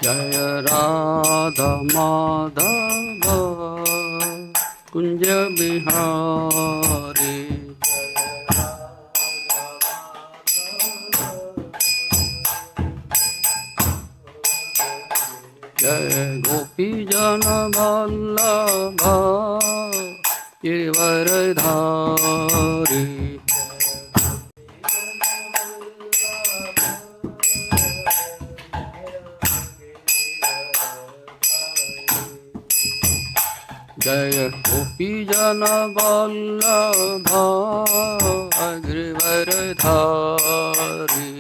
जय राधा माधव कुंज बिहारी। जय गोपी जन वल्लभ गिरिवरधारी। जय गोपी जन वल्लभ गिरिवरधारी।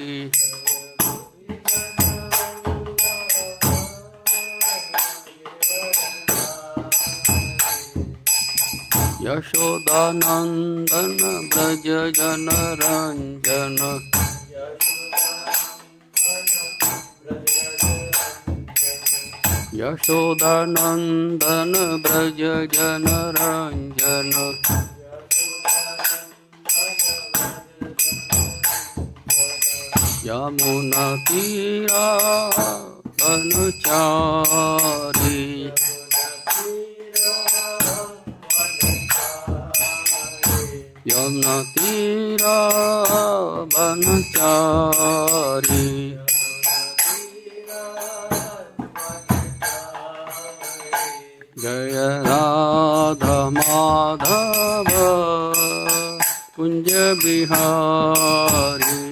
यशोदानंदन ब्रज जन रंजन। यशोदानंदन ब्रज जन रंजन। यमुना तीरा वनचारी। यमुना तीरा वनचारी। जय राधा माधव कुंज बिहारी।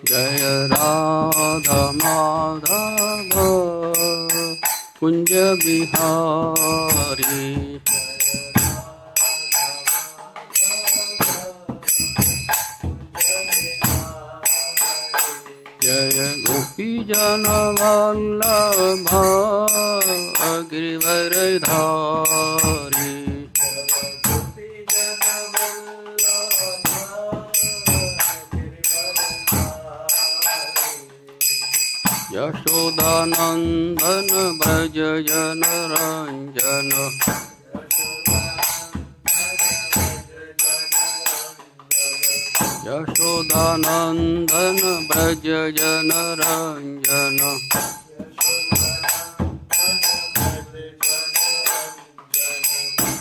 जय राधा माधव कुंज बिहारी। जय गोपी जन वल्लभ गिरिवरधारी। यशोदानंदन ब्रज जन रंजन। यशोदानंदन ब्रज जन रंजन।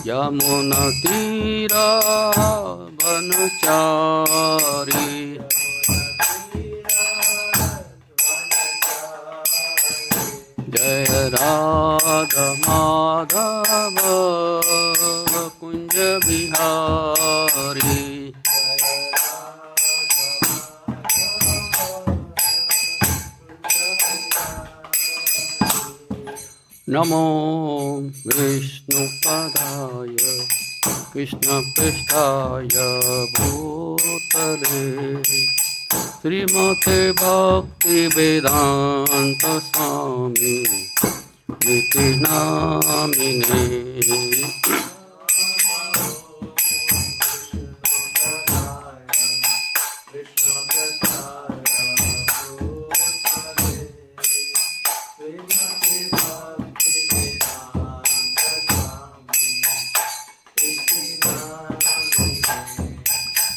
यमुना तीरा वनचारी। जय राधा माधव कुंज बिहारी। नमो विष्णुपदाय कृष्णपृष्ठाय भूतले श्रीमते भक्तिवेदांत स्वामी इति नामिने।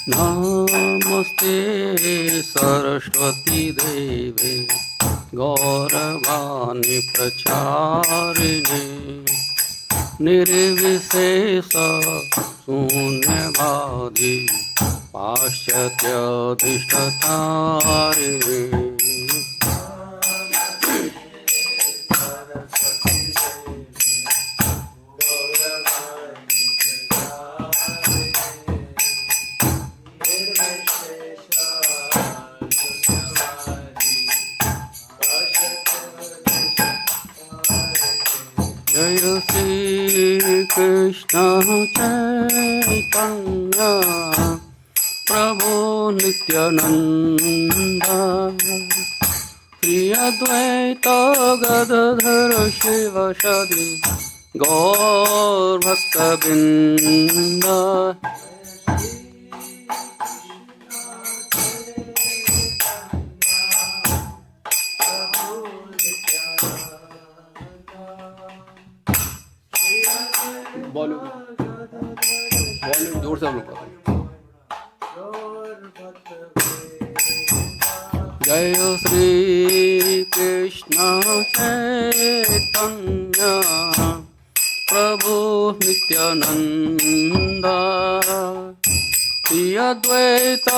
नमस्ते सरस्वती देवे गौरवाणी प्रचारिणे निर्विशेष शून्यवादी पाश्चात्यधिष्ठतारिणे। जय श्री कृष्ण चैतन्य प्रभु नित्यानंद श्री अद्वैत गदाधर शिवसदि गौर भक्तवृंद। वॉल्यूम जोर से हम लोग जय श्री कृष्ण चैतन्य प्रभु नित्यानंद श्री अद्वैत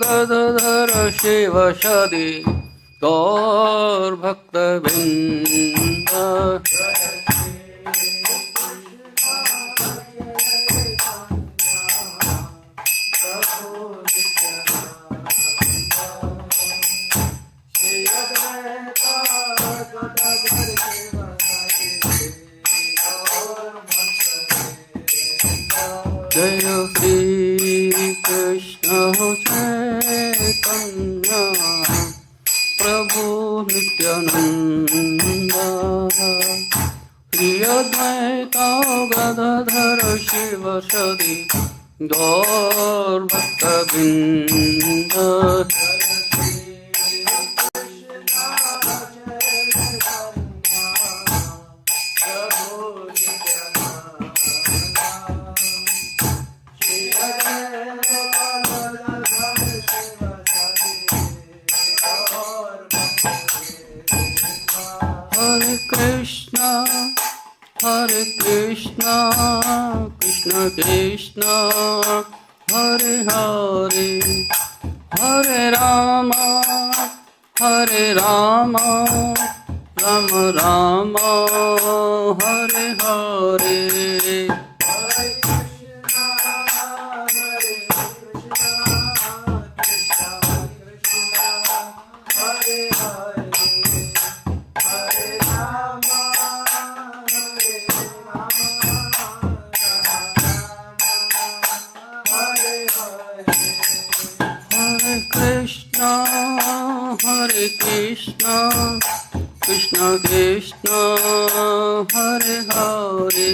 गदाधर शिवासादि गौर भक्तवृंद। जय श्री कृष्ण चैतन्य प्रभु नित्यानंद श्री अद्वैत गदाधर शिवासादि गौर भक्तवृंद। Hare Krishna, Krishna Krishna, Hare Hare, Hare Rama, Hare Rama, Rama Rama, Hare Hare. Hare Krishna, Krishna Krishna, Hare Hare,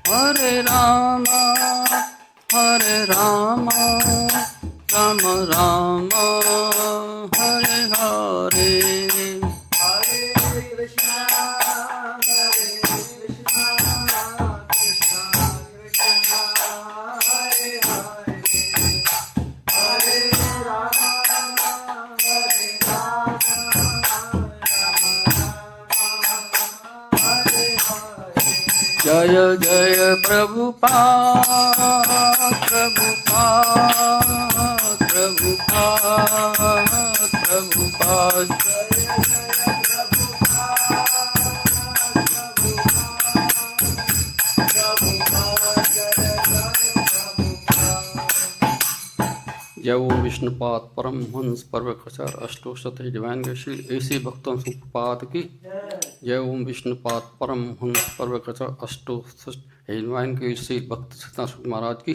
Hare Rama, Hare Rama, Rama Rama, Hare Hare. Hare Krishna, Hare Krishna, Krishna Krishna, Hare Hare, Hare Rama. जय जय प्रभुपाद प्रभुपाद प्रभुपाद प्रभुपाद। जय ओम विष्णुपाद परमहंस प्रवक्ता अष्टोशत divine Shri ऐसे भक्तों सुप्रपाद की। जय ओम विष्णुपाद परमहंस प्रवक्ता अष्टोशत divine के श्री भक्त सत्यानंद महाराज की।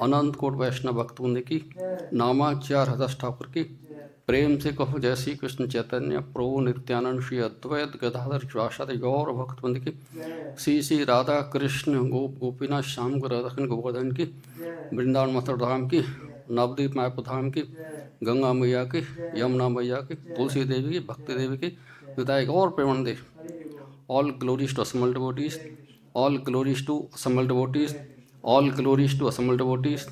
अनंत कोट वैष्णव भक्तवृंद की। नामाचार्य हरदास ठाकुर की। प्रेम से कहो जय श्री कृष्ण चैतन्य प्रभु नित्यानंद श्री अद्वैत गदाधर शिवासादि गौर भक्तवृंद की। श्री श्री राधा कृष्ण गोप गोपीनाथ श्याम राधाकृष्ण गोवर्धन की। वृंदावन मथुरा धाम की। नवदीप मायापुर धाम की। गंगा मैया की। यमुना मैया की। तुलसी देवी की। भक्ति देवी की। विदायक और प्रेम दे। All glories to assembled devotees, all glories to assembled devotees, all glories to assembled devotees,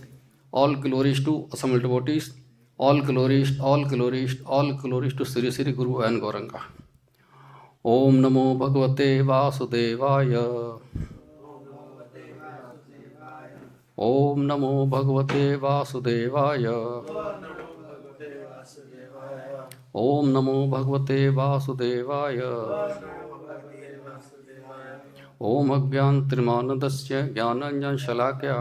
all glories to assembled devotees, all glories all glories all glories to Shri Shri Guru and Gauranga. ओम नमो भगवते वासुदेवाय। ओम नमो भगवते वासुदेवाय। ओम नमो भगवते वासुदेवाय। ओम अज्ञानतिमिरान्धस्य ज्ञानाञ्जनशलाकया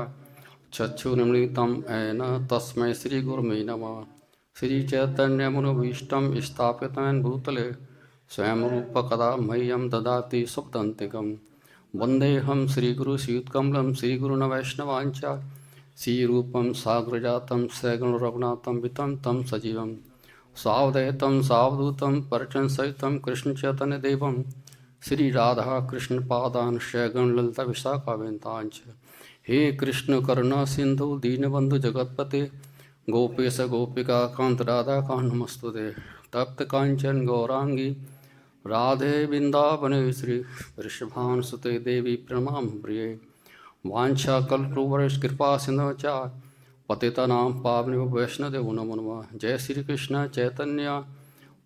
चक्षुरुन्मीलितं येन तस्मै श्रीगुरुवे नमः। श्रीचैतन्यमनोभीष्टं स्थापितं भूतले स्वयं रूप कदा मह्यं ददाति स्वपदान्तिकं। वन्देऽहं श्रीगुरु श्रीयुतकमलं श्रीगुरुन् वैष्णवांश्च श्रीरूपं साग्रजातं सगुण रघुनाथं वितं तं सजीवं सावधूतं सावधूतं परिजन सहितं कृष्णचैतन्यदेवं श्री राधा कृष्ण पादान सगुण ललिता विशाखावेन्तांच। हे कृष्ण करुणा सिंधु दीनबंधु जगतपते गोपेश गोपिका कांत राधा कांत नमस्तुते। तप्त कांचन गौरांगी राधे वृंदावनेश्वरी वृषभानुसुते देवी प्रणमामि प्रिये। वाञ्छाकल्पतरुश्च कृपा सिन्धुश्च पतितानां पावनेभ्यो वैष्णवेभ्यो नमो नमः। जय श्री कृष्ण चैतन्य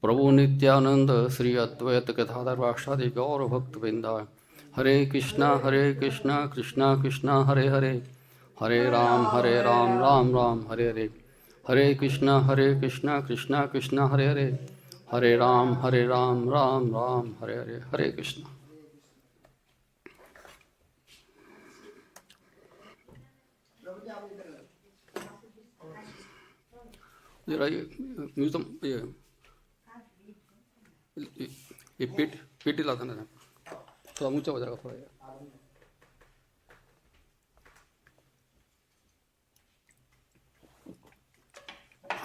प्रभु नित्यानंद श्री अद्वैत गदाधर वासुदेव गौर भक्तवृंदा। हरे कृष्णा कृष्णा कृष्णा हरे हरे, हरे राम राम राम हरे हरे। हरे कृष्णा कृष्णा कृष्णा हरे हरे, हरे राम राम राम हरे हरे। हरे कृष्णा। जरा ये म्यूजियम ये पेट ला था ना, थोड़ा ऊंचा हो जाएगा थोड़ा।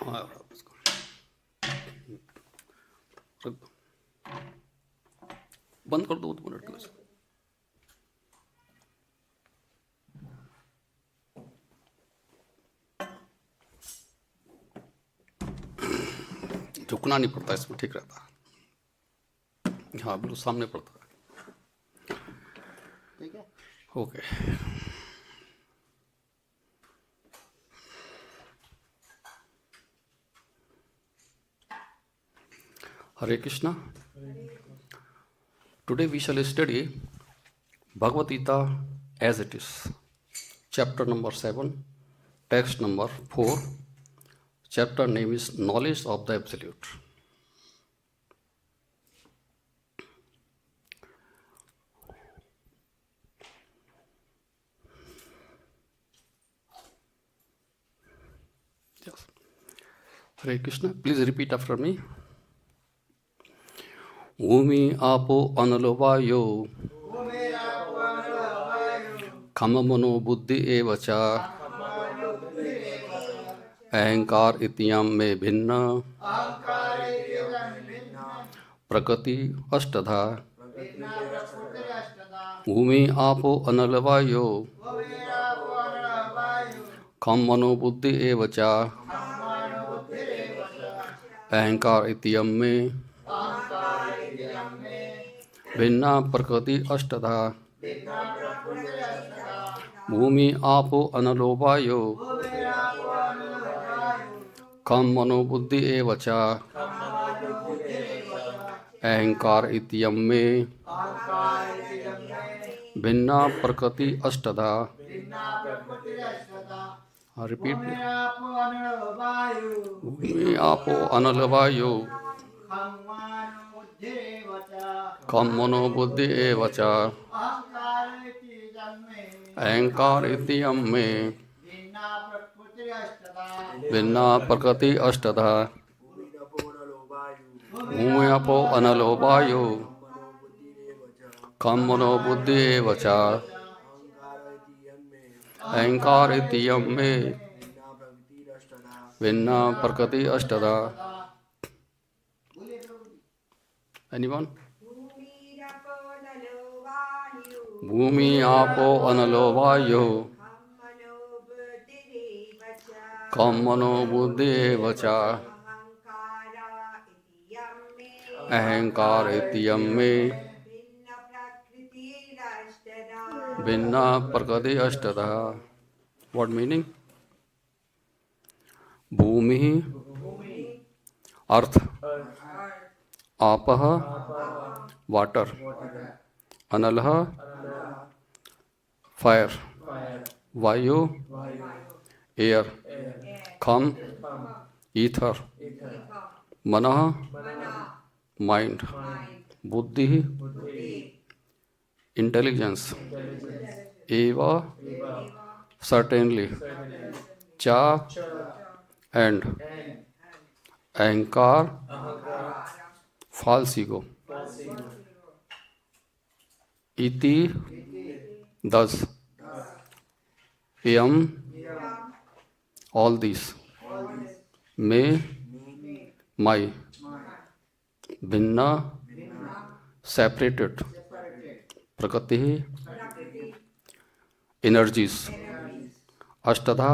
हाँ बंद कर दो 2 मिनट के लिए। झुकना नहीं पड़ता, इसमें ठीक रहता है। हाँ बिल्कुल सामने पड़ता है। ठीक है, okay. Hare Krishna. Today we shall study Bhagavad Gita as it is, chapter number 7, text number 4. Chapter name is Knowledge of the Absolute. Yes. Hare Krishna. Please repeat after me. Bhūmi āpo analo vāyuḥ kham mano buddhi evacha ahaṅkāra itīyaṁ मे भिन्ना prakṛti aṣṭadhā bhūmi āpo analo vāyuḥ kham mano buddhi evacha ahaṅkāra itīyaṁ मे भिन्ना prakṛti aṣṭadhā bhūmi āpo analo vāyuḥ kham mano buddhi evacha ahaṅkāra itīyaṁ may bhinnā prakṛti aṣṭadhā. Repeat. Bhūmi āpo analo vāyuḥ kham mano buddhi evacha ahaṅkāra itīyaṁ may bhinnā prakṛti aṣṭadhā bhūmi āpo analo vāyuḥ kham mano buddhi evacha ahaṅkāra itīyaṁ may bhinnā prakṛti aṣṭadhā. Anyone? Bhūmi āpo analo vāyuḥ kham mano buddhi evacha ahaṅkāra itīyaṁ may bhinnā prakṛti aṣṭadhā. What meaning? bhūmiḥ earth, āpaḥ water, analaḥ fire, vāyuḥ air, kham ether, manaḥ mind, buddhiḥ intelligence, eva certainly, cha and, ahaṅkāra false ego, iti thus, iyam all these, me my, bhinnā separated, prakṛtiḥ energies, aṣṭadhā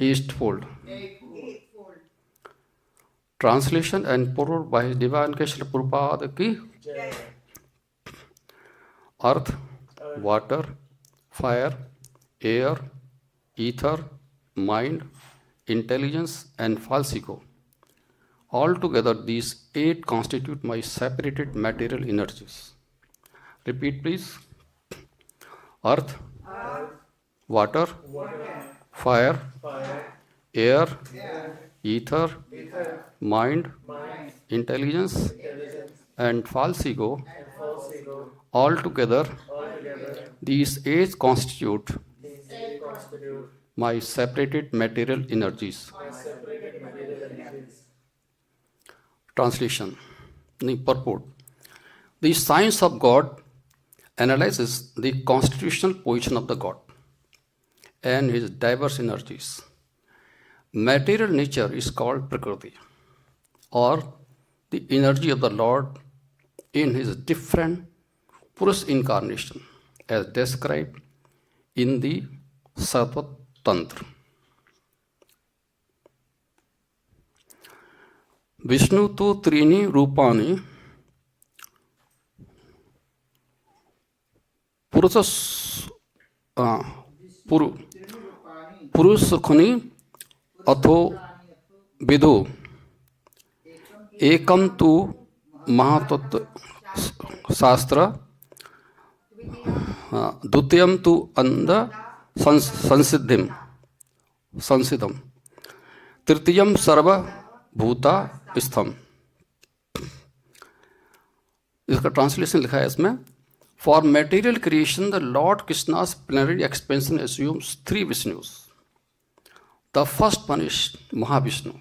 eightfold. Translation and Purport by His Divine Krishna Purport ki. Earth, water, fire, air, ether, mind, intelligence, and false ego. Altogether, these 8 constitute my separated material energies. Repeat, please. Earth, water, fire, air, ether, mind, intelligence, and false ego. Altogether, these 8 constitute my separated material energies. Translation. The purport. The science of God analyzes the constitutional position of the God and his diverse energies. Material nature is called prakṛti, or the energy of the Lord in his different puruṣa incarnation, as described in the Sātvata-tantras. Vishnu tu trini rupani puruṣakhuni atho vidhu ekam tu mahatat shastra dutiyam tu anda sansiddham tritiyam sarva bhuta स्थम. इसका translation लिखा है इसमें. For material creation the lord Krishna's plenary expansion assumes 3 Vishnus. The first one is Mahavishnu,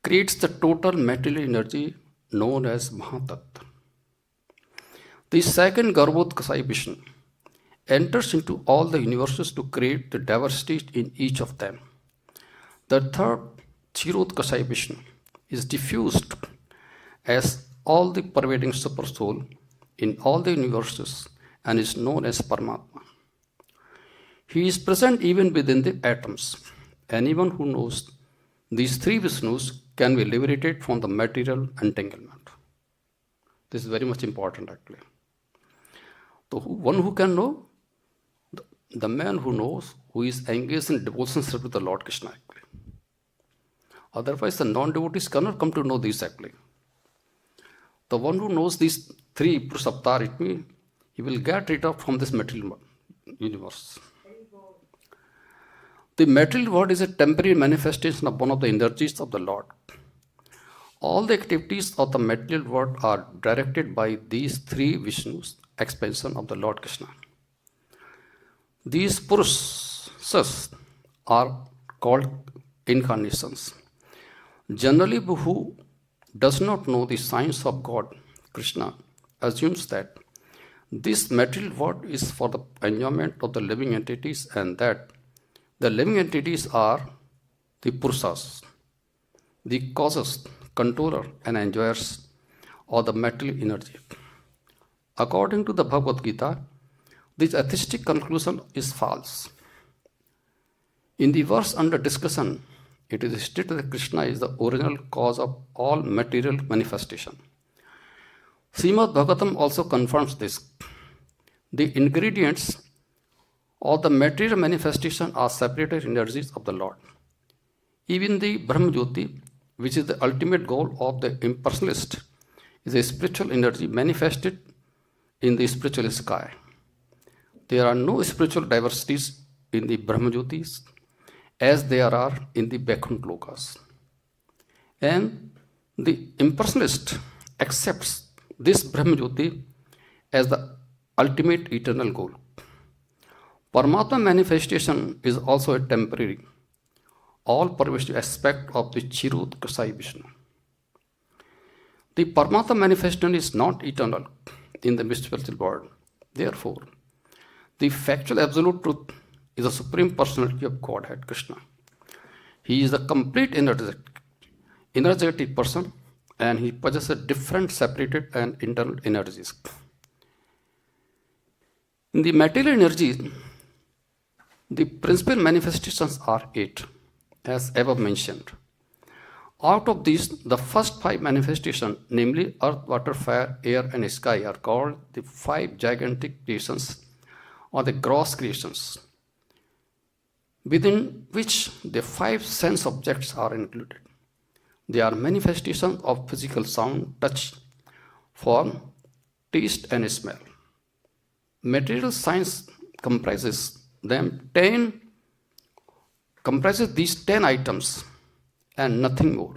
creates the total material energy known as Mahatat. The second Garbhodakashayi Vishnu enters into all the universes to create the diversity in each of them. The third Kshirodakashayi Vishnu is diffused as all the pervading super soul in all the universes and is known as Paramatma. He is present even within the atoms. Anyone who knows these 3 Vishnus can be liberated from the material entanglement. This is very much important actually. So one who can know, the man who knows, who is engaged in devotion service with the Lord Krishna actually. Otherwise, the non-devotees cannot come to know this actually. The one who knows these 3 puruṣa, it means he will get rid of from this material universe. The material world is a temporary manifestation of one of the energies of the Lord. All the activities of the material world are directed by these 3 Vishnus, expansion of the Lord Krishna. These puruṣas are called incarnations. Generally, who does not know the science of God, Krishna, assumes that this material world is for the enjoyment of the living entities and that the living entities are the puruṣas, the causes, controller and enjoyers of the material energy. According to the Bhagavad Gita, this atheistic conclusion is false. In the verse under discussion, it is stated that Krishna is the original cause of all material manifestation. Srimad Bhagavatam also confirms this. The ingredients of the material manifestation are separated energies of the Lord. Even the Brahma Jyoti, which is the ultimate goal of the impersonalist, is a spiritual energy manifested in the spiritual sky. There are no spiritual diversities in the Brahma Jyotis as there are in the Vaikunta lokas. And the impersonalist accepts this Brahma Jyoti as the ultimate eternal goal. Paramatma manifestation is also a temporary, all-pervasive aspect of the Kshirodakashayi Vishnu. The Paramatma manifestation is not eternal in the mystical world. Therefore, the factual absolute truth is the Supreme Personality of Godhead, Krishna. He is the complete energetic person and he possesses different separated and internal energies. In the material energy, the principal manifestations are 8, as above mentioned. Out of these, the first 5 manifestations, namely earth, water, fire, air, and sky, are called the 5 gigantic creations or the gross creations. within which the five sense objects are included. They are manifestations of physical sound, touch, form, taste and smell. Material science comprises these 10 items and nothing more.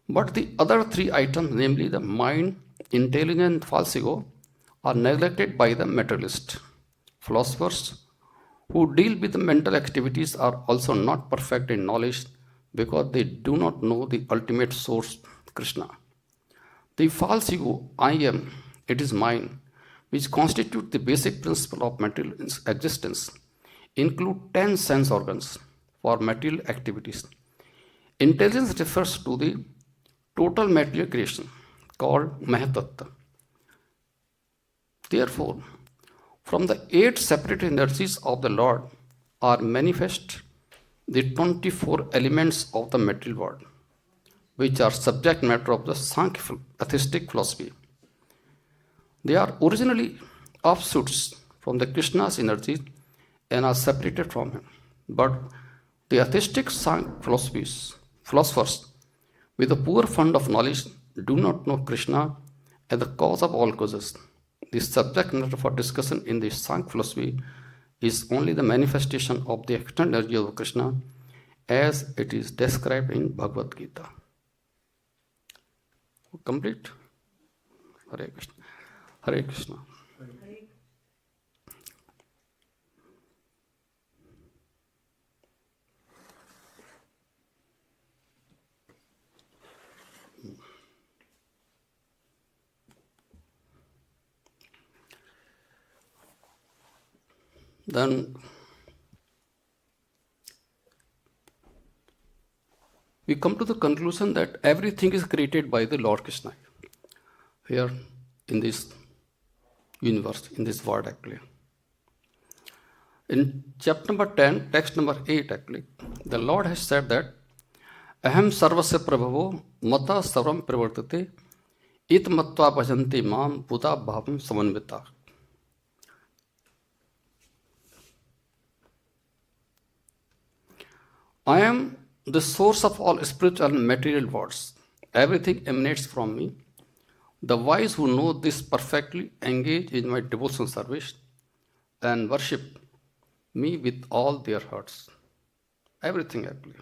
But the other 3 items, namely the mind, intelligence and false ego, are neglected by the materialist. Philosophers who deal with the mental activities are also not perfect in knowledge because they do not know the ultimate source, Krishna. The false ego, iyam, it is mine, which constitute the basic principle of material existence, include 10 sense organs for material activities. Intelligence refers to the total material creation called mahatattva. Therefore, from the 8 separate energies of the Lord are manifest the 24 elements of the material world, which are subject matter of the Sankhya atheistic philosophy. They are originally offshoots from the Krishna's energy and are separated from him. But the atheistic philosophers with a poor fund of knowledge do not know Krishna as the cause of all causes. The subject matter for discussion in the Sankhya philosophy is only the manifestation of the external energy of Krishna as it is described in Bhagavad Gita. Complete? Hare Krishna. Hare Krishna. Then we come to the conclusion that everything is created by the Lord Krishna here in this universe, in this world actually. In chapter number 10, text number 8 actually, the Lord has said that aham sarvasya prabhavo mata sarvam pravartate it matva bhajanti mam buddha bhavam samanvita. I am the source of all spiritual and material worlds. Everything emanates from me. The wise who know this perfectly engage in my devotional service and worship me with all their hearts. Everything actually.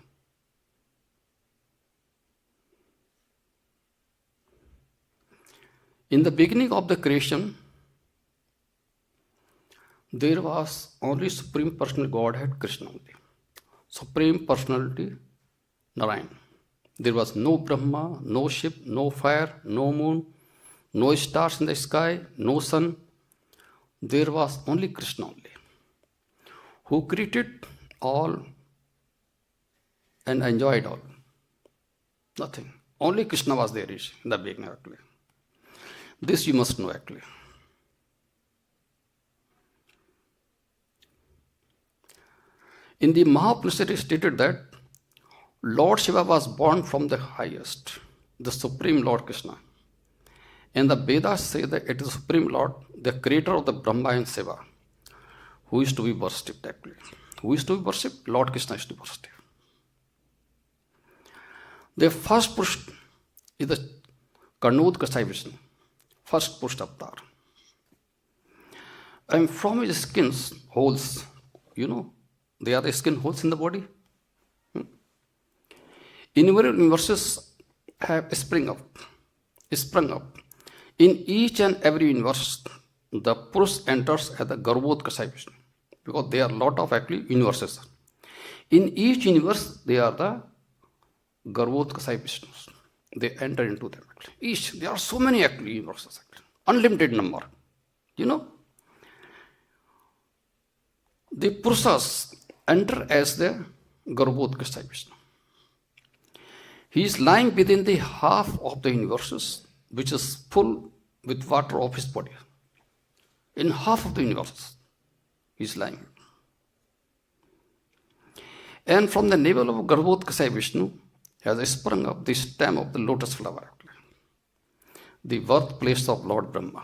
In the beginning of the creation, there was only Supreme Personal Godhead Krishna only. Supreme Personality Narayan. There was no Brahma, no ship, no fire, no moon, no stars in the sky, no sun. There was only Krishna only, who created all and enjoyed all. Nothing. Only Krishna was there in the beginning actually. This you must know actually. In the Mahapuruṣa it is stated that Lord Shiva was born from the highest, the Supreme Lord Krishna. And the Vedas say that it is the Supreme Lord, the creator of the Brahma and Shiva, who is to be worshipped actually. Who is to be worshipped? Lord Krishna is to be worshipped. The first Puruṣa is the Karnod Kasai Vishnu, first Puruṣa avatar. And from his skin holes, they are the skin holes in the body. Innumerable universes have sprung up. In each and every universe, the Puruṣa enters as the Garbhodakasai Vishnu, because there are a lot of actually universes. In each universe, they are the Garbhodakasai Vishnus. They enter into them actually. Each, there are so many actually universes actually. Unlimited number. The Puruṣas enter as the Garbhodakasai Vishnu. He is lying within the half of the universes, which is full with water of his body. In half of the universes, he is lying. And from the navel of Garbhodakasai Vishnu has sprung up the stem of the lotus flower, the birthplace of Lord Brahma,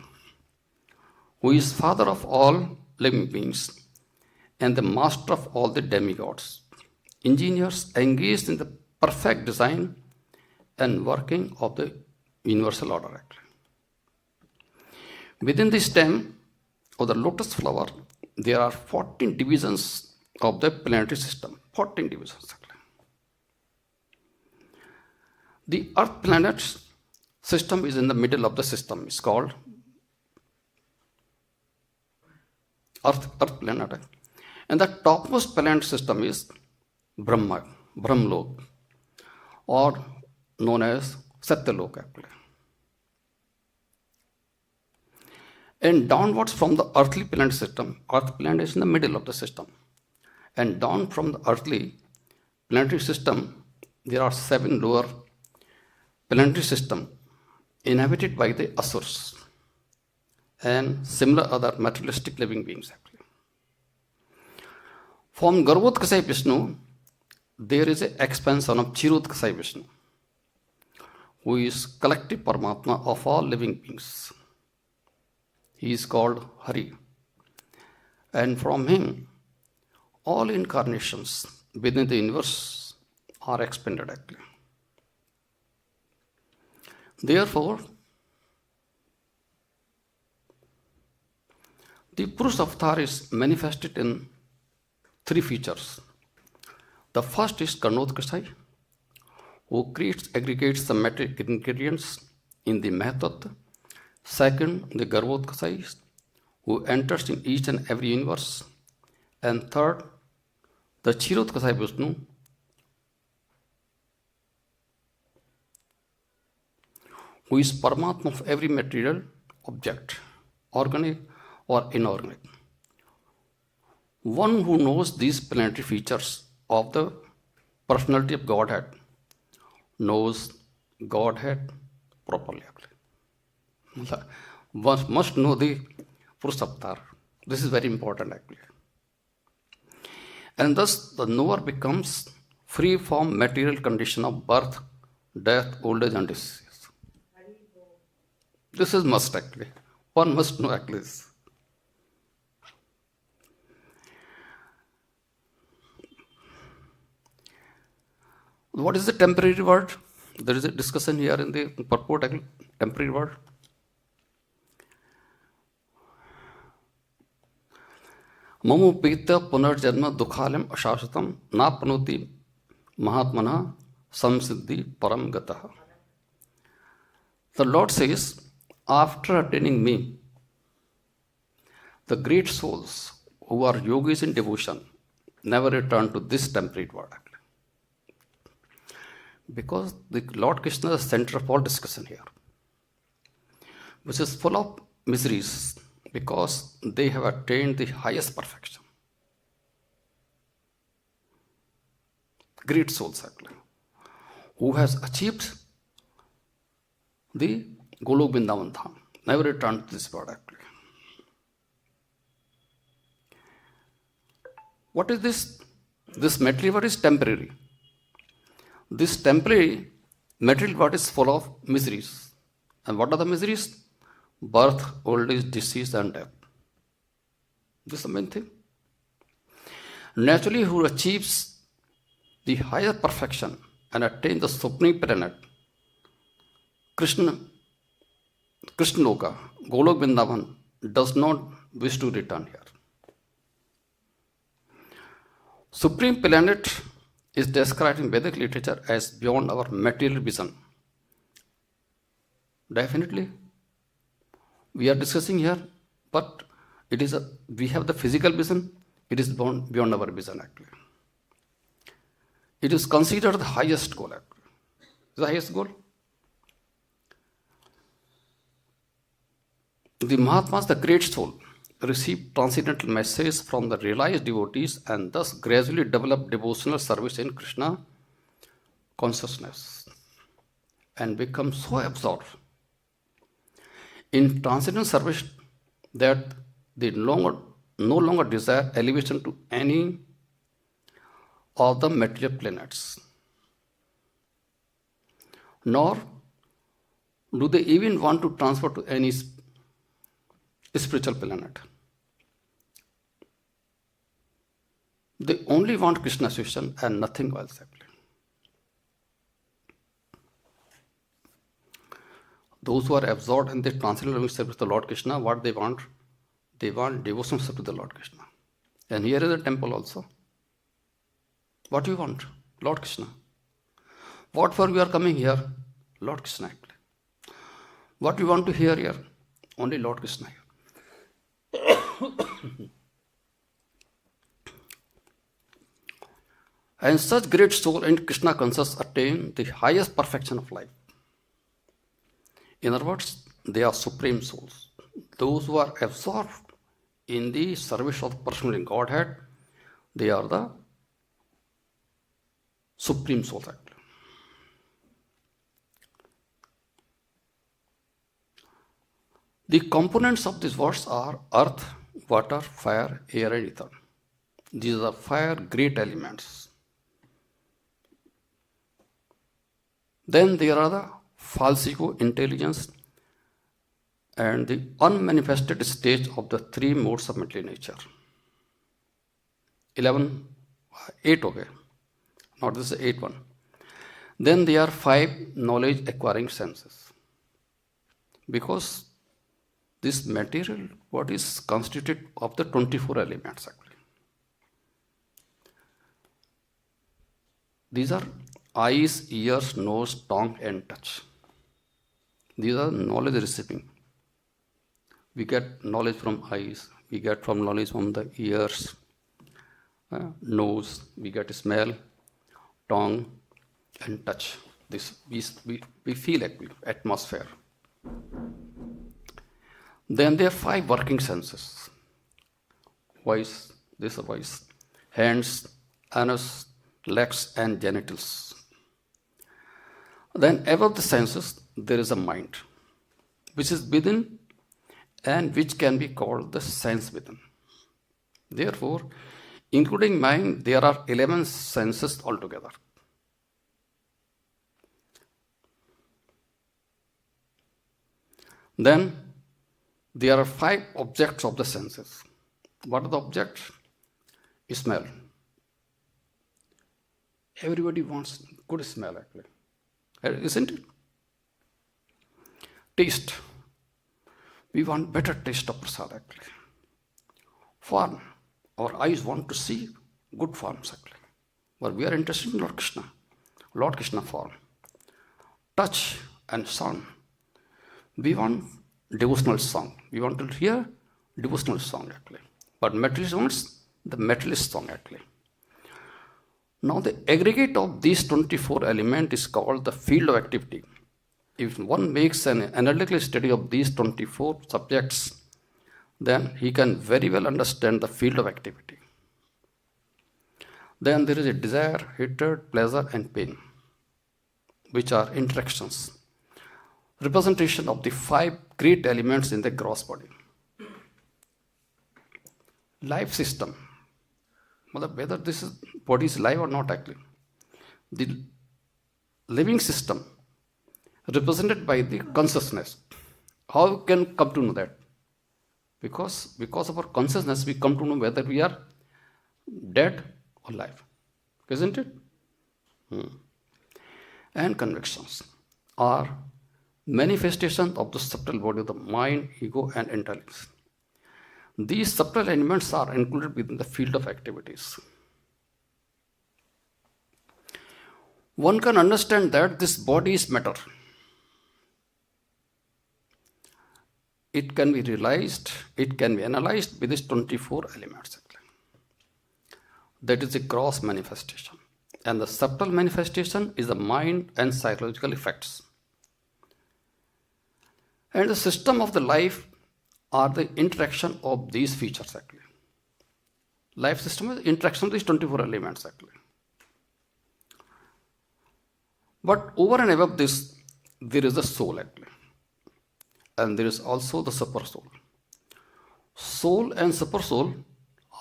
who is father of all living beings and the master of all the demigods. Engineers engaged in the perfect design and working of the universal order. Within the stem of the lotus flower, there are 14 divisions of the planetary system. 14 divisions. The Earth planet system is in the middle of the system. It's called Earth planet. And the topmost planet system is Brahmalok, or known as Satyalok. And downwards from the earthly planet system, Earth planet is in the middle of the system. And down from the earthly planetary system, there are 7 lower planetary systems inhabited by the asurs and similar other materialistic living beings. From Garbhodakasai Vishnu, there is an expansion of Kshirodakasai Vishnu, who is collective Paramatma of all living beings. He is called Hari. And from him, all incarnations within the universe are expanded actually. Therefore, the Puruṣa avatar is manifested in 3 features. The first is Karnodakasai, who aggregates the material ingredients in the Mahatattva. Second, the Garbhodakasai, who enters in each and every universe. And third, the Kshirodakasai Vishnu, who is Paramatma of every material object, organic or inorganic. One who knows these planetary features of the personality of Godhead knows Godhead properly. One must know the Puruṣa avatar. This is very important actually. And thus the knower becomes free from material condition of birth, death, old age and disease. This is must actually. One must know actually this. What is the temporary word? There is a discussion here in the purport actually. Temporary word. Mamo pita punarjanma dukhalam ashashatam napanoti mahatmana samsiddhi param gataha. The Lord says, after attaining me, the great souls who are yogis in devotion never return to this temporary world. Because the Lord Krishna is the center of all discussion here, which is full of miseries because they have attained the highest perfection. Great souls actually, who has achieved the Golok Vrindavan Dham, never returned to this world actually. What is this? This material world is temporary. This temporary material world is full of miseries. And what are the miseries? Birth, old age, disease and death. This is the main thing. Naturally, who achieves the higher perfection and attains the supreme planet, Krishna Loka, Golok Vrindavan, does not wish to return here. Supreme planet is described in Vedic literature as beyond our material vision. Definitely, we are discussing here, but we have the physical vision, it is beyond our vision actually. It is considered the highest goal actually. The highest goal. The Mahatmas, the great soul, receive transcendental messages from the realized devotees and thus gradually develop devotional service in Krishna consciousness and become so absorbed in transcendental service that they no longer desire elevation to any of the material planets, nor do they even want to transfer to any spiritual planet. They only want Krishna association and nothing else actually. Those who are absorbed in the transcendental service of the Lord Krishna, what they want? They want devotional service to the Lord Krishna. And here is a temple also. What do you want? Lord Krishna. What for we are coming here? Lord Krishna actually. What we want to hear here? Only Lord Krishna here. And such great soul in Krishna consciousness attain the highest perfection of life. In other words, they are supreme souls. Those who are absorbed in the service of the personal Godhead, they are the supreme souls actually. The components of these words are earth, water, fire, air and ether. These are 5 great elements. Then there are the false ego, intelligence, and the unmanifested stage of the 3 modes of mental nature. 8 okay. Not this is 8 one. Then there are 5 knowledge acquiring senses. Because this material what is constituted of the 24 elements actually. These are eyes, ears, nose, tongue and touch. These are knowledge receiving. We get knowledge from eyes, we get from knowledge from the ears, nose, we get smell, tongue and touch. This we feel actually atmosphere. Then there are 5 working senses. Voice, this is a voice, hands, anus, legs and genitals. Then above the senses there is a mind, which is within and which can be called the sense within. Therefore, including mind, there are 11 senses altogether. Then there are 5 objects of the senses. What are the objects? Smell. Everybody wants good smell actually, isn't it? Taste. We want better taste of prasad actually. Form. Our eyes want to see good forms actually. But we are interested in Lord Krishna. Lord Krishna form. Touch and sound. We want devotional song. We want to hear devotional song actually. But materialist wants the materialist song actually. Now the aggregate of these 24 elements is called the field of activity. If one makes an analytical study of these 24 subjects, then he can very well understand the field of activity. Then there is a desire, hatred, pleasure and pain, which are interactions, representation of the 5 great elements in the gross body. Life system, whether this body is alive or not actually. The living system represented by the consciousness. How we can come to know that? Because of our consciousness we come to know whether we are dead or alive. Isn't it? And convictions are manifestations of the subtle body of the mind, ego and intelligence. These subtle elements are included within the field of activities. One can understand that this body is matter. It can be realized, it can be analyzed with these 24 elements. That is the gross manifestation. And the subtle manifestation is the mind and psychological effects. And the system of the life are the interaction of these features actually. Life system is interaction of these 24 elements actually. But over and above this, there is the soul actually. And there is also the super soul. Soul and super soul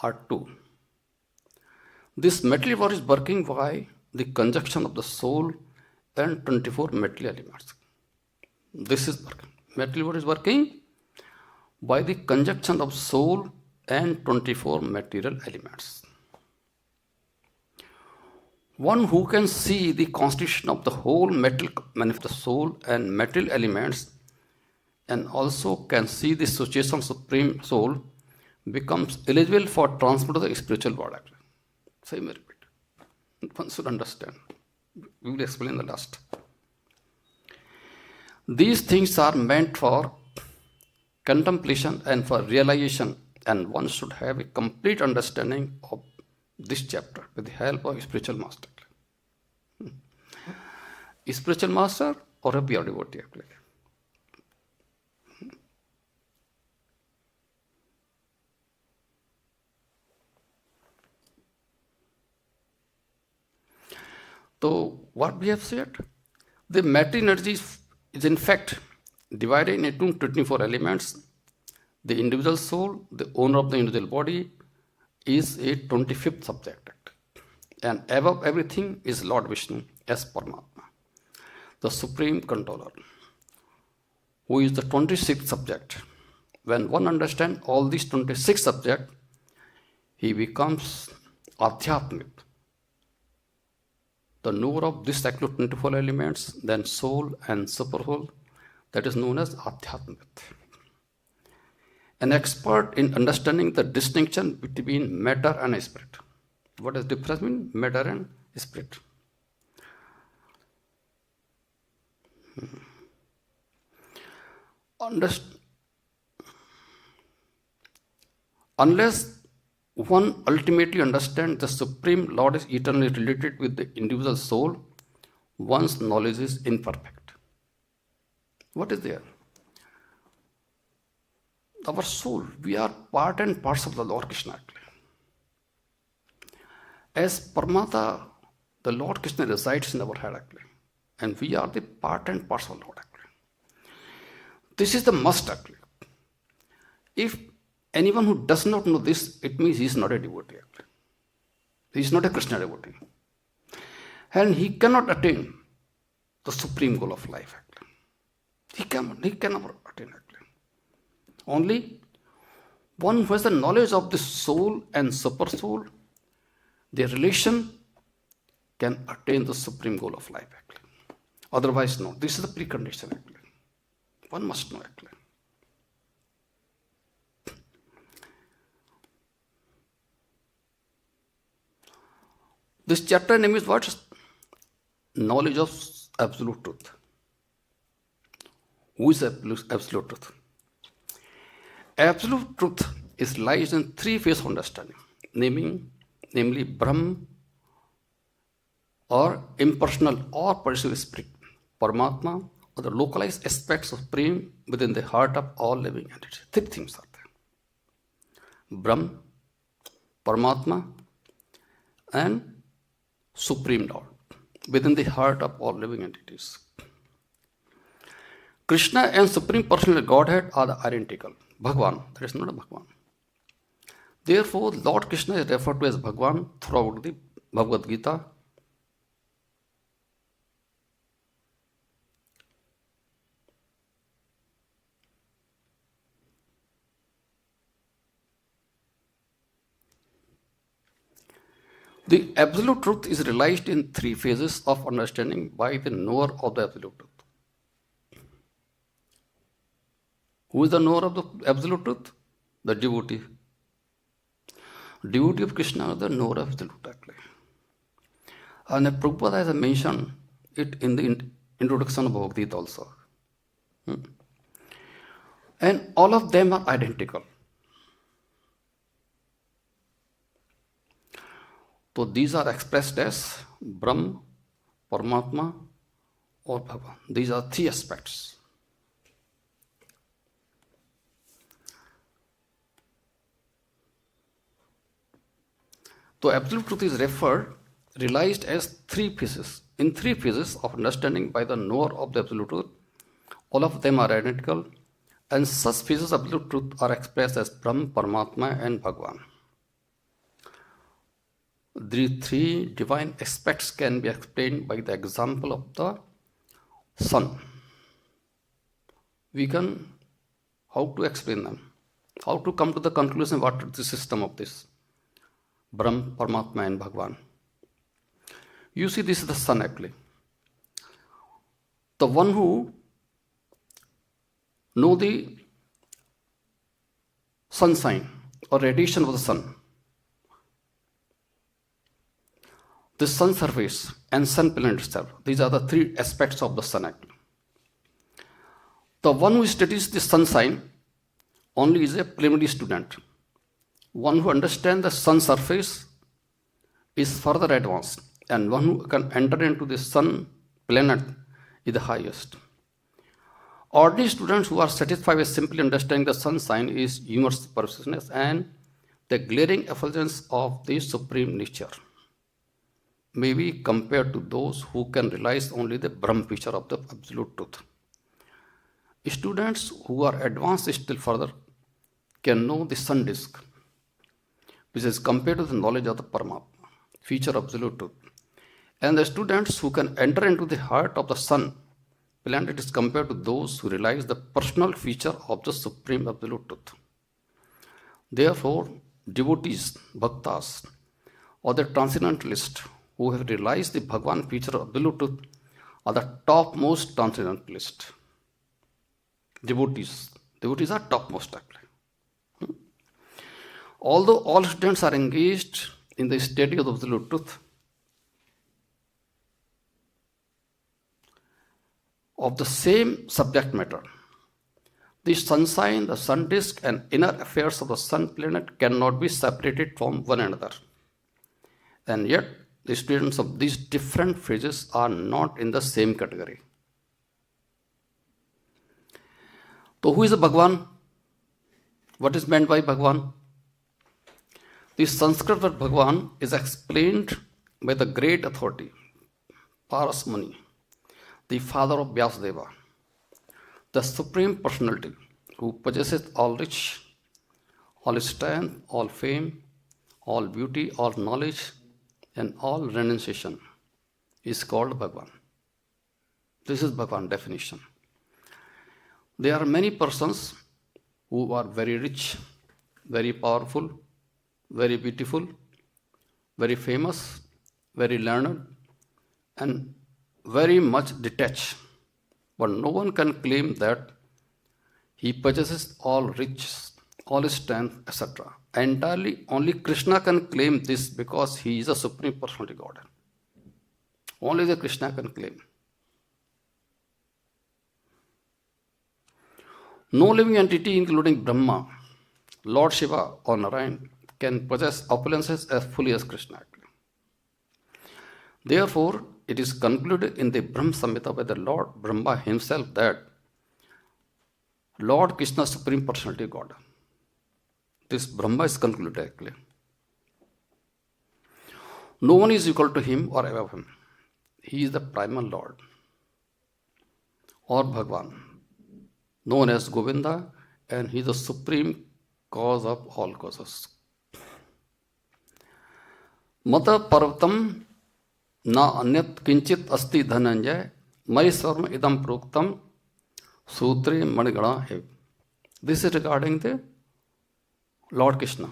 are 2. This material world is working by the conjunction of the soul and 24 material elements. This is working. Material world is working by the conjunction of soul and 24 material elements. One who can see the constitution of the whole metal, the soul and material elements, and also can see the situation of Supreme Soul, becomes eligible for transfer to the spiritual world. Same repeat. One should understand. We will explain the last. These things are meant for contemplation and for realization, and one should have a complete understanding of this chapter with the help of a spiritual master. A spiritual master or a pure devotee. So, what we have said, the matter energy is in fact divided into 24 elements. The individual soul, the owner of the individual body, is a 25th subject. And above everything is Lord Vishnu as Paramatma, the supreme controller, who is the 26th subject. When one understands all these 26 subjects, he becomes Adhyatmik, the knower of these 24 elements, then soul and super soul, that is known as Adhyatmik. An expert in understanding the distinction between matter and spirit. What does the difference mean? Matter and spirit. Unless one ultimately understands the Supreme Lord is eternally related with the individual soul, one's knowledge is imperfect. What is there? Our soul, we are part and parcel of the Lord Krishna. As Paramatma, the Lord Krishna resides in our head, and we are the part and parcel of Lord. This is the must. If anyone who does not know this, it means he is not a devotee. He is not a Krishna devotee. And he cannot attain the supreme goal of life. He cannot attain. Only one who has the knowledge of the soul and super soul, their relation, can attain the supreme goal of life. Otherwise, no. This is the precondition. One must know. This chapter name is what? Knowledge of absolute truth. Who is absolute truth? Absolute truth is lies in three phases of understanding, namely Brahm, or impersonal or perceived spirit, Paramatma, or the localized aspects of Supreme within the heart of all living entities. Three things are there: Brahm, Paramatma, and Supreme Lord within the heart of all living entities. Krishna and Supreme Personal Godhead are identical. Bhagwan, there is not a Bhagwan. Therefore, Lord Krishna is referred to as Bhagwan throughout the Bhagavad Gita. The absolute truth is realized in three phases of understanding by the knower of the absolute truth. Who is the knower of the absolute truth? The devotee. Devotee of Krishna is the knower of absolute truth. And Prabhupada has mentioned it in the introduction of Bhagavad Gita also. And all of them are identical. So these are expressed as Brahm, Paramatma, or Bhagavan. These are three aspects. So absolute truth is realized as three phases. In three phases of understanding by the knower of the absolute truth, all of them are identical, and such phases of absolute truth are expressed as Brahm, Paramatma, and Bhagavan. The three divine aspects can be explained by the example of the sun. How to explain them? How to come to the conclusion what is the system of this Brahm, Paramatma, and Bhagavan? You see, this is the sun actually. The one who know the sun sign or radiation of the sun, the sun surface and sun planet itself, these are the three aspects of the sun actually. The one who studies the sun sign only is a preliminary student. One who understands the sun surface is further advanced, and one who can enter into the sun planet is the highest. Ordinary students who are satisfied with simply understanding the sun sign is universal purposiveness and the glaring effulgence of the supreme nature may be compared to those who can realize only the Brahm feature of the absolute truth. Students who are advanced still further can know the sun disk, which is compared to the knowledge of the Paramatma, feature of absolute truth. And the students who can enter into the heart of the sun planet is compared to those who realize the personal feature of the supreme absolute truth. Therefore, devotees, bhaktas, or the transcendentalists who have realized the Bhagavan feature of absolute truth are the topmost transcendentalists. Devotees are topmost actually. Although all students are engaged in the study of the absolute truth, of the same subject matter, the sun sign, the sun disk, and inner affairs of the sun planet cannot be separated from one another. And yet, the students of these different phases are not in the same category. So, who is a Bhagavan? What is meant by Bhagavan? The Sanskrit word Bhagavan is explained by the great authority, Paras Muni, the father of Vyasadeva, the Supreme Personality who possesses all rich, all strength, all fame, all beauty, all knowledge, and all renunciation, is called Bhagavan. This is Bhagavan definition. There are many persons who are very rich, very powerful, very beautiful, very famous, very learned, and very much detached. But no one can claim that he possesses all riches, all strength, etc. Entirely, only Krishna can claim this because he is a Supreme Personality God. Only the Krishna can claim. No living entity, including Brahma, Lord Shiva, or Narayan, can possess opulences as fully as Krishna. Therefore, it is concluded in the Brahm Samhita by the Lord Brahma himself that Lord Krishna, Supreme Personality God. This Brahma is concluded actually. No one is equal to him or above him. He is the primal Lord or Bhagavan, known as Govinda, and he is the supreme cause of all causes. Mata parvatam na anyat kinchit asti dhananjay mai sarvam idam proktam sutre manigana hev. This is regarding the Lord Krishna.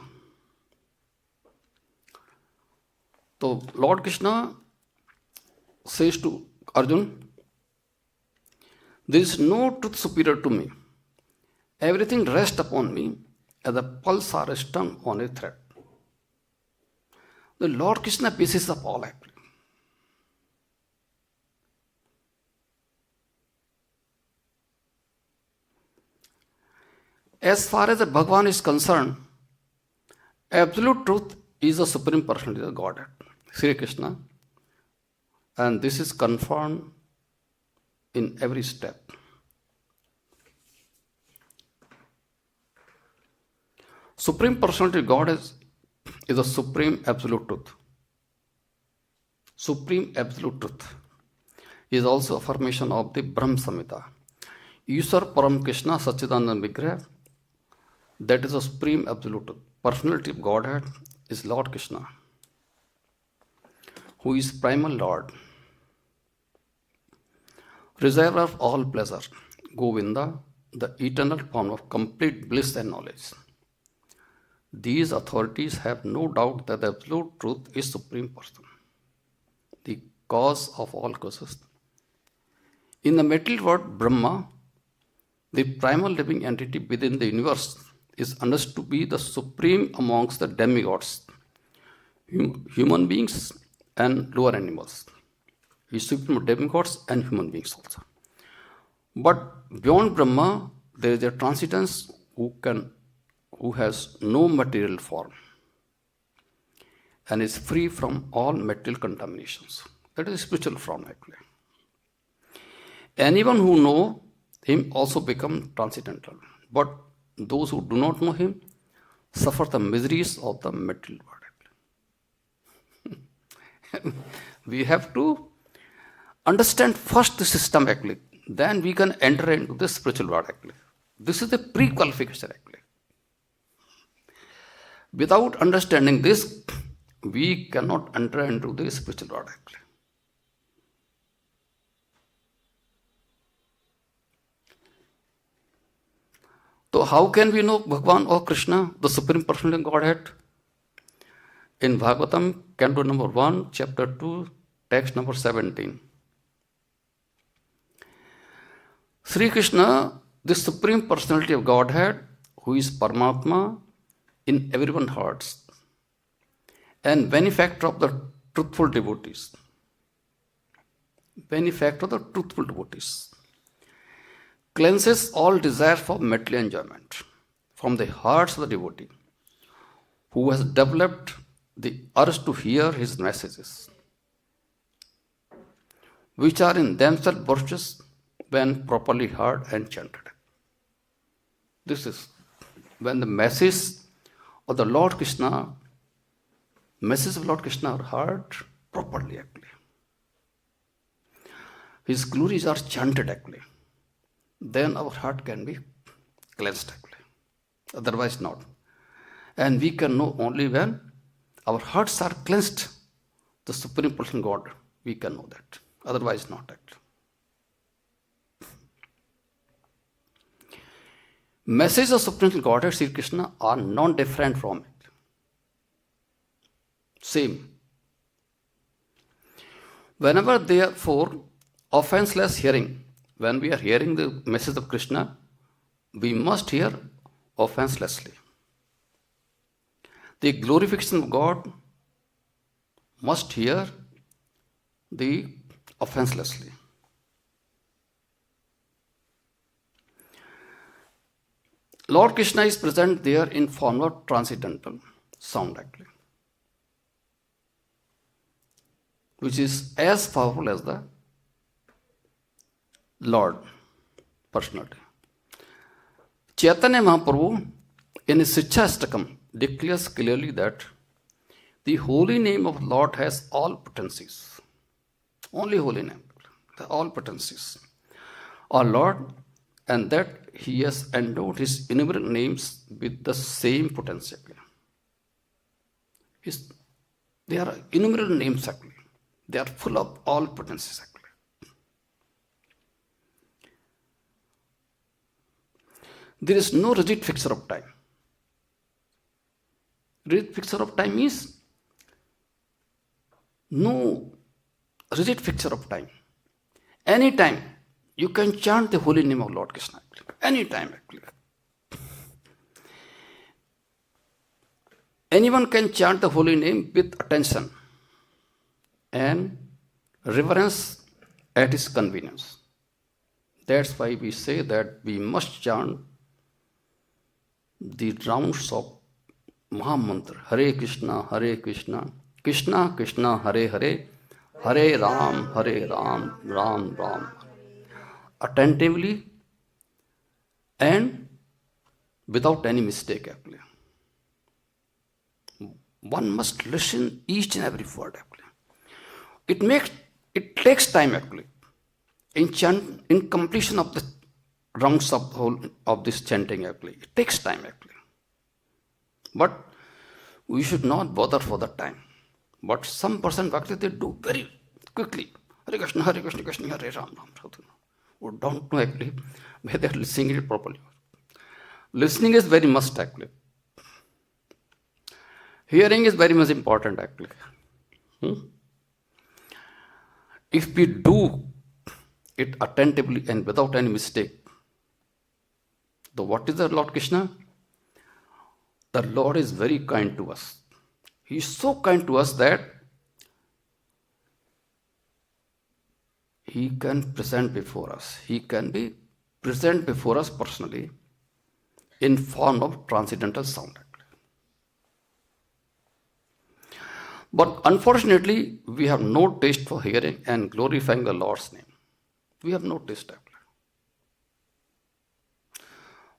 So Lord Krishna says to Arjun, there is no truth superior to me. Everything rests upon me as a pulse or a stone on a thread. The Lord Krishna basis of all actually. As far as the Bhagavan is concerned, absolute truth is the Supreme Personality of Godhead, Sri Krishna, and this is confirmed in every step. Supreme Personality of God is the Supreme Absolute Truth. Supreme Absolute Truth is also affirmation of the Brahm Samhita. Ishwar Param Krishna Satchidananda Vigraha, that is the Supreme Absolute Truth. Personality of Godhead is Lord Krishna, who is primal Lord, reservoir of all pleasure, Govinda, the eternal form of complete bliss and knowledge. These authorities have no doubt that the absolute truth is Supreme Person, the cause of all causes. In the material world, Brahma, the primal living entity within the universe, is understood to be the supreme amongst the demigods, human beings and lower animals. He is supreme of demigods and human beings also. But beyond Brahma, there is a transcendence who has no material form and is free from all material contaminations. That is spiritual form actually. Anyone who knows him also becomes transcendental. But those who do not know him suffer the miseries of the material world. We have to understand first the system actually. Then we can enter into the spiritual world actually. This is the pre-qualification actually. Without understanding this, we cannot enter into the spiritual world actually. So how can we know Bhagavan or Krishna, the Supreme Personality of Godhead? In Bhagavatam, Canto number 1, chapter 2, text number 17. Sri Krishna, the Supreme Personality of Godhead, who is Paramatma in everyone's hearts, and benefactor of the truthful devotees. Benefactor of the truthful devotees. Cleanses all desire for material enjoyment from the hearts of the devotee, who has developed the urge to hear his messages, which are in themselves virtuous when properly heard and chanted. This is when the message of the Lord Krishna, message of Lord Krishna are heard properly actually. His glories are chanted actually. Then our heart can be cleansed actually. Otherwise not. And we can know only when our hearts are cleansed, the Supreme Person God, we can know that. Otherwise not actually. Messages of Supreme Godhead, Sri Krishna, are non-different from it. Same. Whenever therefore offenseless hearing, when we are hearing the message of Krishna, we must hear offenselessly. The glorification of God must hear the offenselessly. Lord Krishna is present there in form of transcendental sound actually, which is as powerful as the Lord personality. Chaitanya Mahaprabhu in his Siksha-ashtakam declares clearly that the holy name of Lord has all potencies. Only holy name, all potencies. Our Lord, and that he has endowed his innumerable names with the same potency. They are innumerable names actually. They are full of all potencies actually. There is no rigid fixture of time. Rigid fixture of time is no rigid fixture of time. Any time you can chant the holy name of Lord Krishna. Any time actually. Anyone can chant the holy name with attention and reverence at his convenience. That's why we say that we must chant the rounds of Mahamantra, Hare Krishna, Krishna Krishna, Hare Hare, Hare Ram, Ram Ram, attentively and without any mistake actually. One must listen each and every word actually. It takes time actually in completion of the rounds of this chanting actually. It takes time actually. But we should not bother for the time. But some person bhakti they do very quickly. Hare Krishna, Krishna, Hare Ram, Ram. Who don't know actually whether they are listening it properly. Listening is very must actually. Hearing is very much important actually. if we do it attentively and without any mistake, what is the Lord Krishna? The Lord is very kind to us. He is so kind to us that He can present before us. He can be present before us personally in form of transcendental sound. But unfortunately, we have no taste for hearing and glorifying the Lord's name. We have no taste.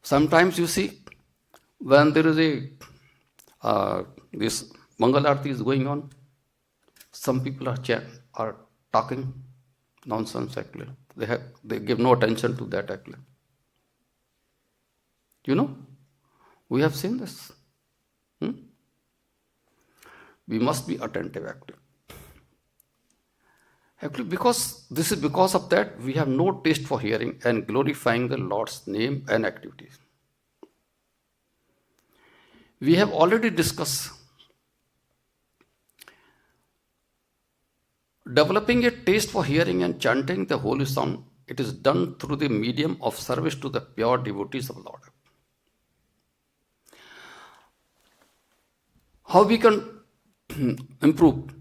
Sometimes you see, when there is this Mangal Arati is going on, some people are talking nonsense actually. They give no attention to that actually. We have seen this. We must be attentive actually. Actually, this is because of that we have no taste for hearing and glorifying the Lord's name and activities. We have already discussed developing a taste for hearing and chanting the holy song. It is done through the medium of service to the pure devotees of the Lord. How we can improve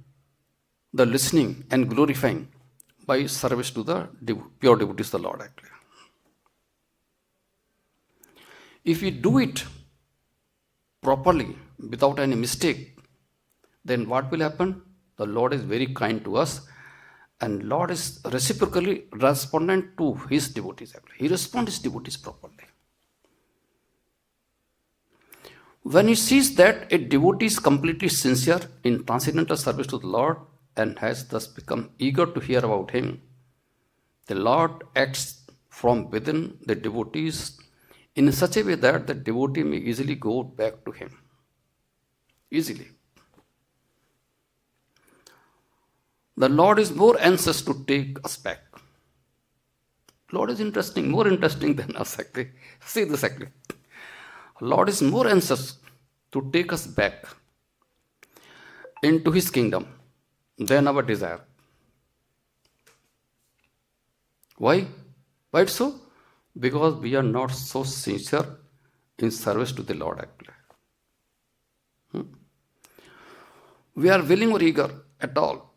the listening and glorifying by service to the pure devotees of the Lord actually. If we do it properly without any mistake, then what will happen? The Lord is very kind to us, and Lord is reciprocally respondent to His devotees actually. He responds His devotees properly. When He sees that a devotee is completely sincere in transcendental service to the Lord and has thus become eager to hear about Him, the Lord acts from within the devotees in such a way that the devotee may easily go back to Him. Easily. The Lord is more anxious to take us back. Lord is more interesting than us actually. See this actually. Lord is more anxious to take us back into His kingdom than our desire. Why? Why it's so? Because we are not so sincere in service to the Lord actually. We are willing or eager at all.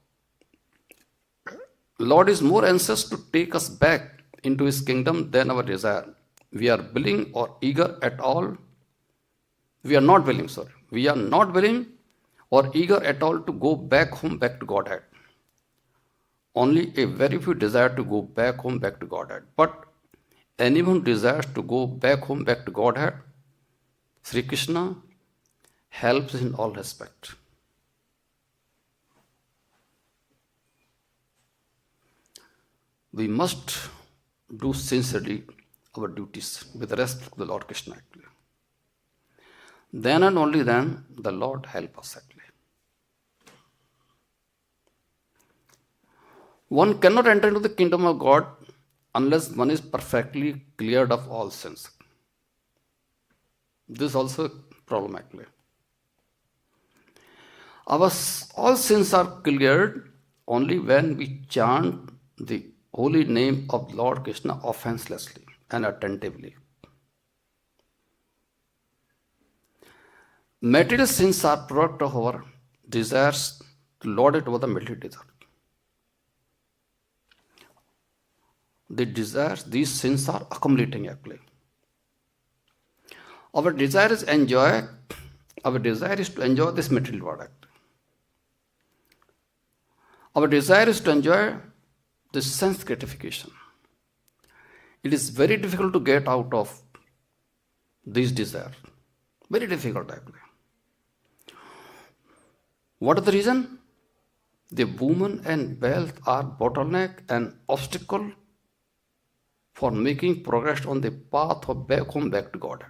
Lord is more anxious to take us back into His kingdom than our desire. We are willing or eager at all. We are not willing or eager at all to go back home, back to Godhead. Only a very few desire to go back home, back to Godhead. But anyone who desires to go back home, back to Godhead, Sri Krishna helps in all respects. We must do sincerely our duties with respect to the Lord Krishna actually. Then and only then the Lord help us actually. One cannot enter into the kingdom of God unless one is perfectly cleared of all sins. This is also a problem actually. All sins are cleared only when we chant the holy name of Lord Krishna offenselessly and attentively. Material sins are product of our desires to lord it over the material desire. These sins are accumulating actually. Our desire is to enjoy this material product. Our desire is to enjoy this sense gratification. It is very difficult to get out of these desires. Very difficult actually. What is the reason? The woman and wealth are bottleneck and obstacle for making progress on the path of back home, back to God.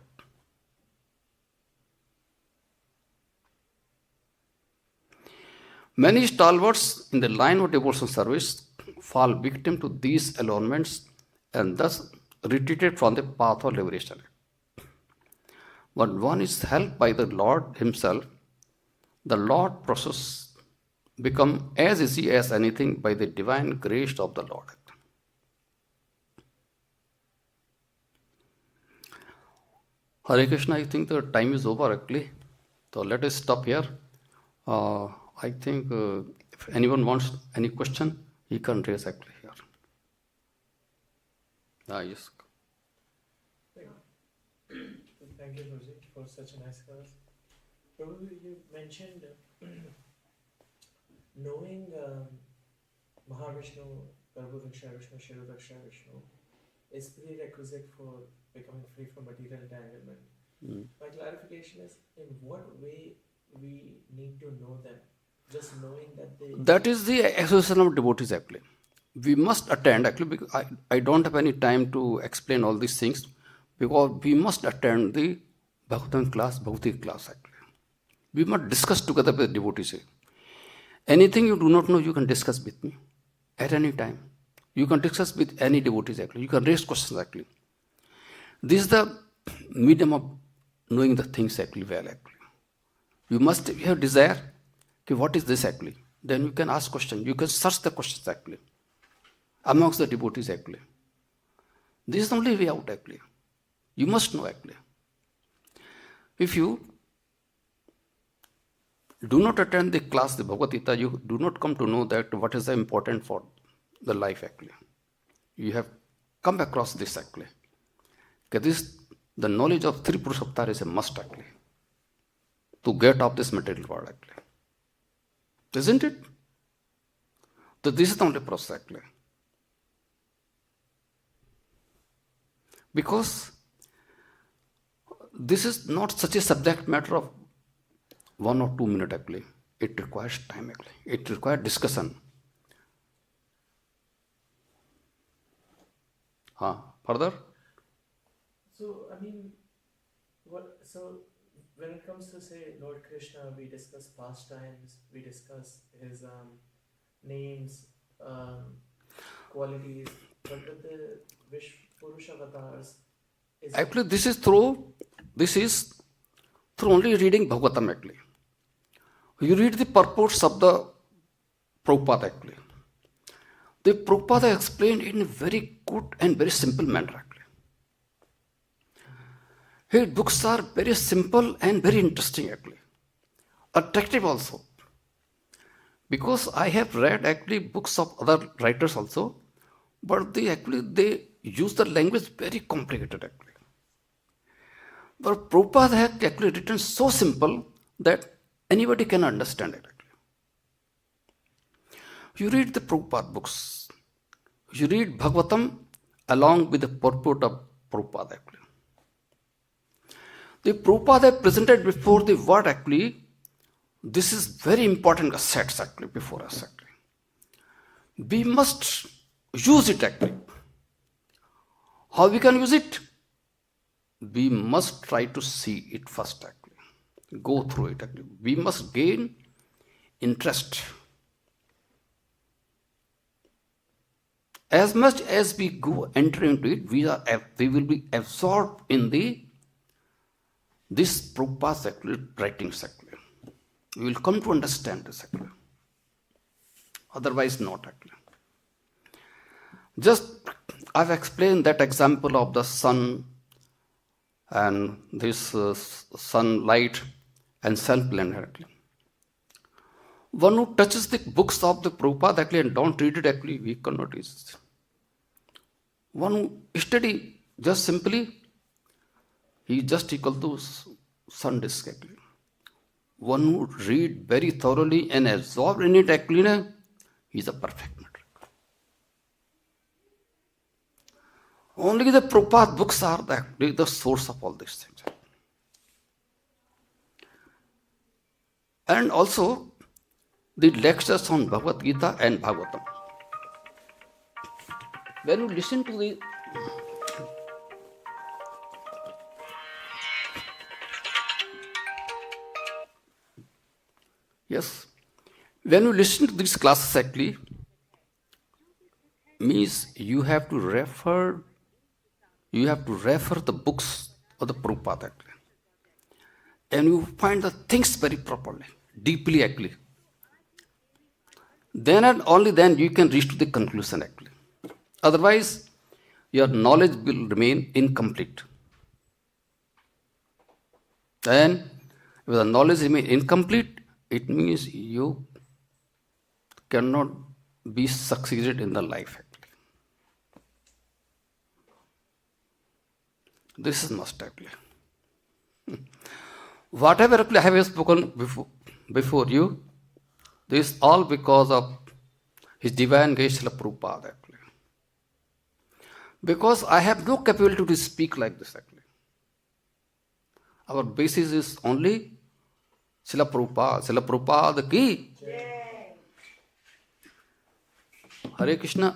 Many stalwarts in the line of devotional service fall victim to these allurements and thus retreated from the path of liberation. But one is helped by the Lord Himself. The Lord possesses become as easy as anything by the divine grace of the Lord. Hare Krishna, I think the time is over actually. So let us stop here. I think if anyone wants any question, he can raise actually here. Yes. Thank you, Prabhu, for such a nice class. Prabhu, you mentioned knowing Mahavishnu, Garbhodaksha Vishnu, Shirodaksha Vishnu is prerequisite for becoming free from material entanglement. My clarification is, in what way we need to know them? Just knowing that they... That is the association of devotees actually. We must attend actually, because I don't have any time to explain all these things, because we must attend the Bhagavatam class, Bhautik class actually. We must discuss together with devotees. Anything you do not know, you can discuss with me at any time. You can discuss with any devotees actually. You can raise questions actually. This is the medium of knowing the things actually well actually. You must have desire, okay, what is this actually? Then you can ask questions. You can search the questions actually amongst the devotees actually. This is the only way out actually. You must know actually. If you do not attend the class, the Bhagavad Gita, you do not come to know that what is important for the life actually. You have come across this actually. Okay, this, the knowledge of three puruṣa is a must actually to get off this material world actually. Isn't it? So this is the only process actually. Because this is not such a subject matter of 1 or 2 minutes actually. It requires time actually. It requires discussion. Further? So, I mean, so when it comes to say Lord Krishna, we discuss pastimes, we discuss his names, qualities, but with the Puruṣa avatars, actually this is through only reading Bhagavatam actually. You read the purports of the Prabhupada actually. The Prabhupada explained in a very good and very simple manner actually. His books are very simple and very interesting actually. Attractive also. Because I have read actually books of other writers also, but they use the language very complicated actually. But Prabhupada has actually written so simple that anybody can understand it actually. You read the Prabhupada books, you read Bhagavatam along with the purport of Prabhupada actually. The Prabhupada presented before the word actually, this is very important assets actually before us actually. We must use it actually. How we can use it? We must try to see it first actually. Go through it actually. We must gain interest. As much as we go enter into it, we will be absorbed in this Prabhupada's actually writings actually. We will come to understand this actually. Otherwise not actually. Just I've explained that example of the sun and this sunlight and self-blend actually. One who touches the books of the Prabhupada actually and don't read it actually, we cannot use it. One who study just simply, he is just equal to sun disk actually. One who read very thoroughly and absorb in it actually, he is a perfect matter. Only the Prabhupada books are the source of all these things. And also the lectures on Bhagavad Gita and Bhagavatam. When you listen to the when you listen to these classes actually, means you have to refer the books of the Prabhupada actually. And you find the things very properly, deeply actually. then and only then you can reach to the conclusion actually. Otherwise, your knowledge will remain incomplete. And if the knowledge remains incomplete, it means you cannot be succeeded in the life actually. This is must actually. Whatever I have spoken before you, this is all because of His Divine Grace Srila Prabhupada actually. Because I have no capability to speak like this actually. Our basis is only Srila Prabhupada. Srila Prabhupada ki Hare Krishna.